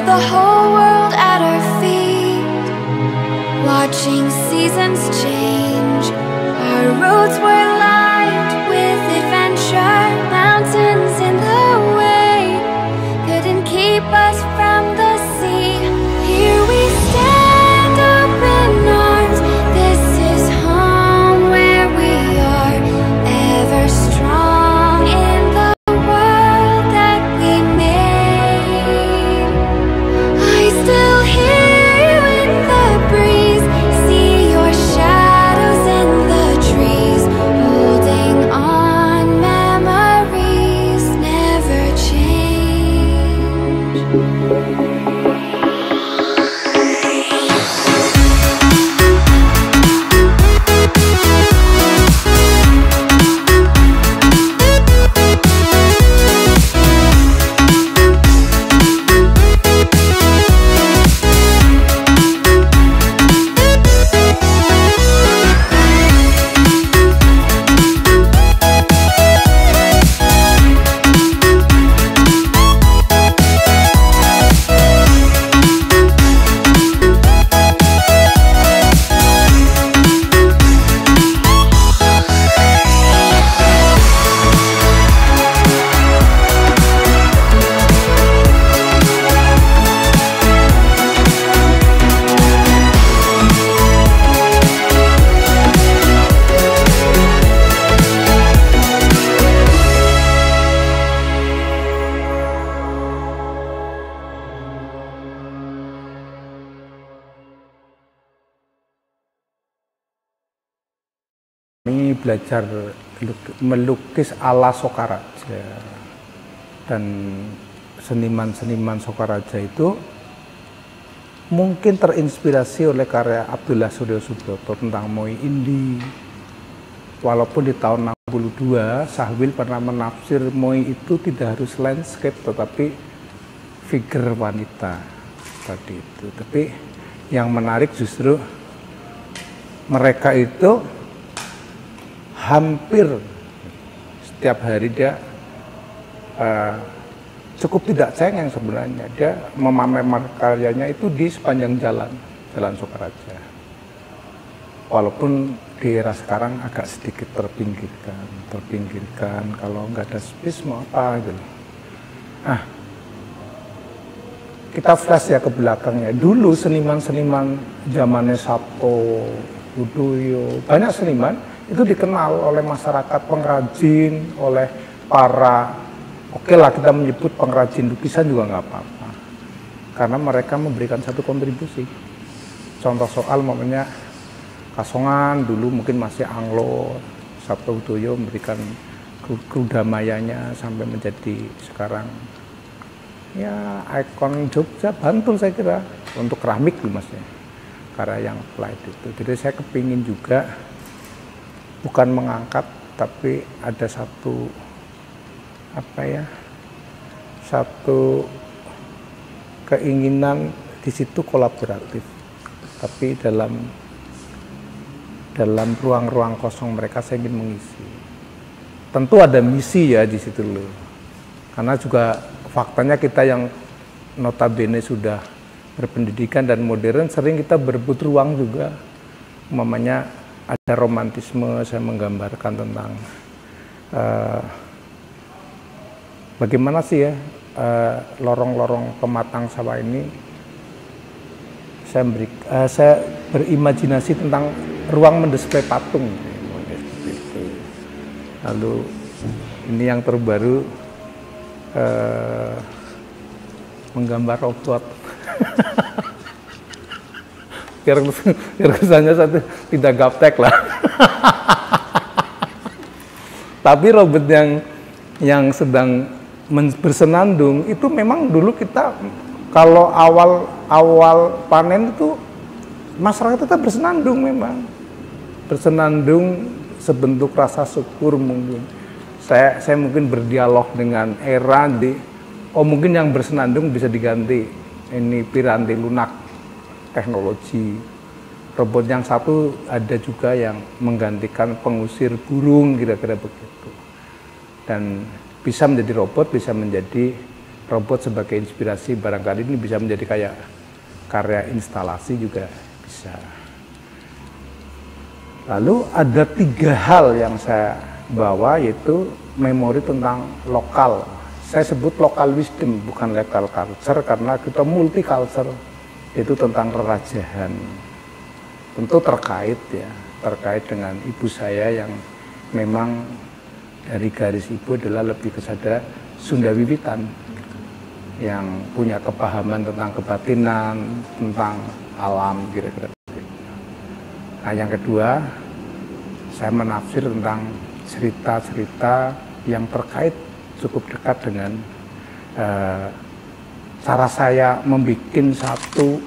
the whole world at our feet, watching seasons change. Our roads were lined with adventure, mountains in the way couldn't keep us from the sea. Here we stand, open arms. This is home where we are, ever strong in the world that we made. I still hear you in the breeze, see your shadows in the trees, holding on, memories never change. Kami belajar melukis ala Sokaraja, dan seniman-seniman Sokaraja itu mungkin terinspirasi oleh karya Abdullah Suryo Subroto tentang Moi Indi. Walaupun di tahun 62 Sahwil pernah menafsir Moi itu tidak harus landscape tetapi figure wanita tadi itu. Tapi yang menarik justru mereka itu hampir setiap hari dia cukup tidak cengeng sebenarnya. Dia memamerkan karyanya itu di sepanjang jalan Sokaraja. Walaupun di era sekarang agak sedikit terpinggirkan kalau nggak ada space mau apa gitu. Nah, kita flash ya ke belakangnya. Dulu seniman-seniman zamannya Sabto, Udoyo, banyak seniman itu dikenal oleh masyarakat pengrajin, oleh para, oke lah kita menyebut pengrajin lukisan juga nggak apa-apa, karena mereka memberikan satu kontribusi. Contoh soal namanya Kasongan dulu mungkin masih Anglo, Sabto Udoyo memberikan kerudamayanya sampai menjadi sekarang ya ikon Jogja, Bantul saya kira untuk keramik dulu mas ya, karya yang applied itu. Jadi saya kepingin juga bukan mengangkat, tapi ada satu satu keinginan di situ kolaboratif, tapi dalam ruang-ruang kosong mereka saya ingin mengisi. Tentu ada misi ya di situ loh, karena juga faktanya kita yang notabene sudah berpendidikan dan modern sering kita berebut ruang juga, umpamanya ada romantisme, saya menggambarkan tentang bagaimana sih ya lorong-lorong pematang sawah ini. Saya berimajinasi tentang ruang mendisplay patung. Lalu ini yang terbaru menggambar robot. biar kesannya satu tidak gaptek lah. Tapi robot yang sedang bersenandung itu memang dulu kita kalau awal panen itu masyarakat tetap bersenandung, memang bersenandung sebentuk rasa syukur. Mungkin saya mungkin berdialog dengan era mungkin yang bersenandung bisa diganti ini piranti lunak teknologi. Robot yang satu ada juga yang menggantikan pengusir burung, kira-kira begitu. Dan bisa menjadi robot, bisa menjadi robot sebagai inspirasi, barangkali ini bisa menjadi kayak karya instalasi juga bisa. Lalu ada 3 hal yang saya bawa, yaitu memori tentang lokal. Saya sebut local wisdom, bukan local culture, karena kita multi culture, itu tentang rerajahan. Tentu terkait dengan ibu saya yang memang dari garis ibu adalah lebih kepada Sunda Wiwitan, yang punya kepahaman tentang kebatinan, tentang alam, kira-kira. Nah, yang kedua, saya menafsir tentang cerita-cerita yang terkait cukup dekat dengan cara saya membuat satu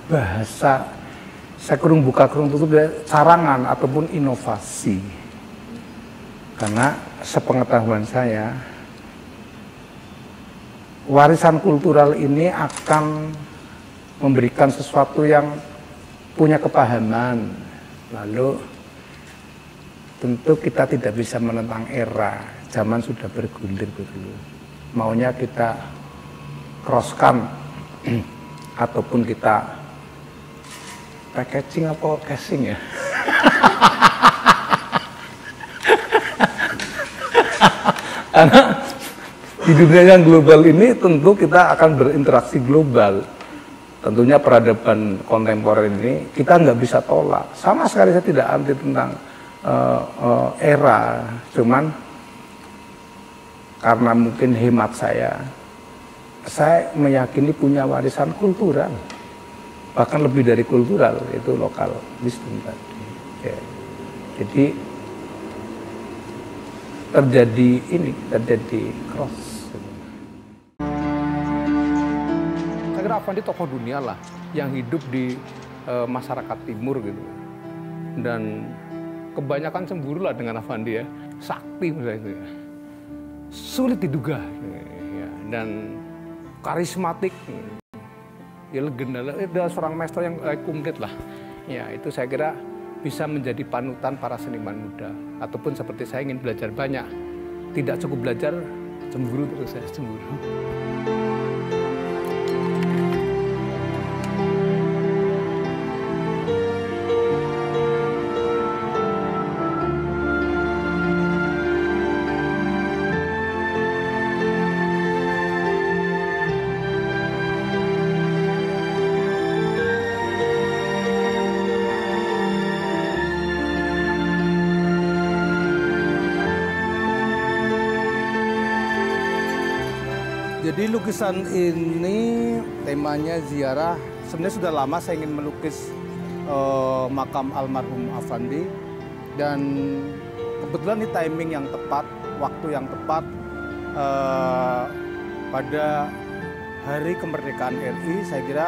bahasa, saya kurung buka kurung tutup, carangan ataupun inovasi. Karena sepengetahuan saya, warisan kultural ini akan memberikan sesuatu yang punya kepahaman. Lalu tentu kita tidak bisa menentang era, zaman sudah bergulir begitu. Maunya kita crosskan ataupun kita packaging apa casing ya. Karena di dunia yang global ini tentu kita akan berinteraksi global. Tentunya peradaban kontemporer ini kita nggak bisa tolak. Sama sekali saya tidak anti tentang era, cuman karena mungkin hemat saya meyakini punya warisan kultural, bahkan lebih dari kultural, itu lokal wisdom tadi. Ya. Jadi terjadi cross. Saya kira Affandi tokoh dunia lah yang hidup di masyarakat timur gitu, dan kebanyakan cemburu lah dengan Affandi ya, sakti misalnya itu ya. Sulit diduga ya, dan karismatik ya, legenda, adalah seorang maestro yang komplit lah ya. Itu saya kira bisa menjadi panutan para seniman muda, ataupun seperti saya ingin belajar banyak, tidak cukup belajar, cemburu terus saya cemburu. Jadi lukisan ini temanya ziarah. Sebenarnya sudah lama saya ingin melukis makam almarhum Affandi, dan kebetulan ini timing yang tepat, waktu yang tepat pada hari kemerdekaan RI. Saya kira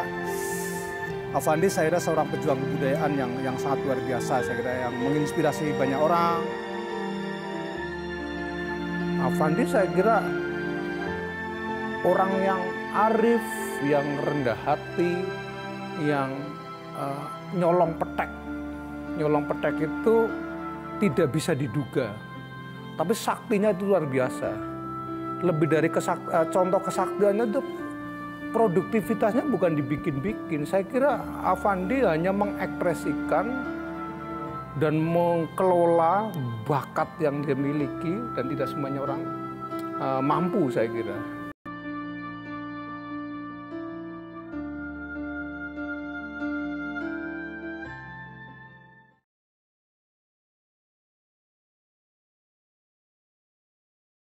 Affandi seorang pejuang kebudayaan yang sangat luar biasa. Saya kira yang menginspirasi banyak orang. Affandi saya kira orang yang arif, yang rendah hati, yang nyolong petek. Nyolong petek itu tidak bisa diduga, tapi saktinya itu luar biasa. Lebih dari contoh kesaktiannya itu produktivitasnya bukan dibikin-bikin. Saya kira Affandi hanya mengekspresikan dan mengelola bakat yang dia miliki, dan tidak semuanya orang mampu, saya kira.